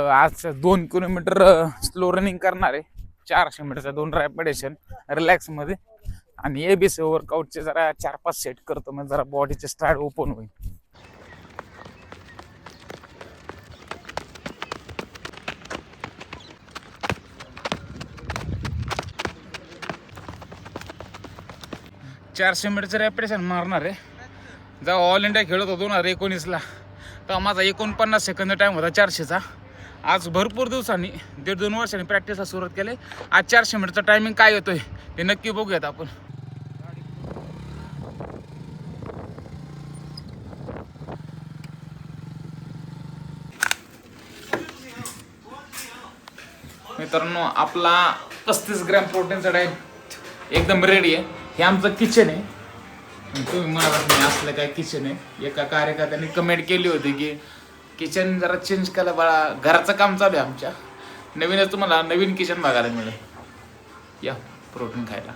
आज 2 kilometre slow running करणार आहे. 400 मीटरचा 2 रॅपिडेशन रिलॅक्समध्ये आणि एबीसी वर्कआउटचे जरा 4-5 सेट करतो, मग जरा बॉडीचे स्ट्राइड ओपन होईल. चारशे मीटरचं रॅपिडेशन मारणार आहे. जेव्हा ऑल इंडिया खेळत होतो 2019ला तेव्हा माझा 49 सेकंद टाईम होता 400चा. आज भरपूर दिवसांनी 1.5-2 वर्षांनी प्रॅक्टिसला सुरुवात केली. आज 400 मीटरचा टायमिंग काय येतोय ते नक्की बघूयात आपण. मित्रांनो, आपला 35 ग्रॅम प्रोटीनचा डाएट एकदम रेडी आहे. हे आमचं किचन आहे. तुम्ही म्हणाला नाही असलं काय किचन आहे. एका कार्यकर्त्याने कमेंट केली होती की किचन जरा चेंज केलं बाळा, घराचं काम चालू आहे आमच्या. नवीनच तुम्हाला नवीन किचन बघायला मिळेल. या प्रोटीन खायला.